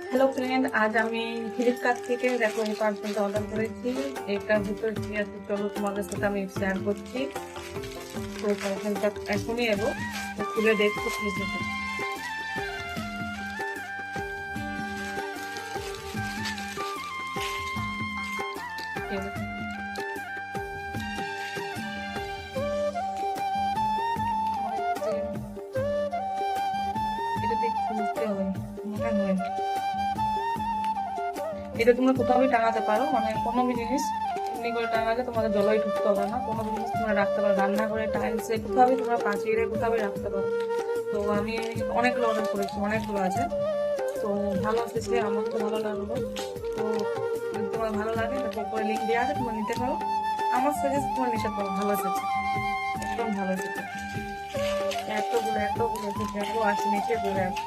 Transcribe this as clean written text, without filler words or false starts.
Hello friend, আজ আমি Flipkart থেকে দেখো এই পার্সেলটা অর্ডার করেছি। এটার ভিতরে কি আছে চলো তোমাদের সাথে আমি শেয়ার করছি। তো পার্সেলটা এখনই এলো, তো খুলে দেখছো কি আছে। এটা দেখতে বুঝতে হবে, মনে হয় এটা তোমরা কোথাও টাঙাতে পারো, মানে কোনো জিনিস এমনি করে টাঙালে তোমাদের জলই ঢুকতে হবে না। কোনো জিনিস তোমরা রাখতে পারো, রান্নাঘরে টাইলসে কোথাও তোমরা পাঁচিলে কোথাও রাখতে পারো। তো আমি অনেকগুলো অর্ডার করেছি, অনেকগুলো আছে। তো ভালো এসেছে, আমার তো ভালো লাগলো। তো যদি তোমার ভালো লাগে তো উপরে লিঙ্ক দেওয়া আছে, তোমরা নিতে পারো। আমার সাজেস্ট তোমার নিতে পারো, ভালো এসেছে, একদম ভালো এসেছে। এতগুলো এসেছে, এত আছে নিচে পড়ে আছে।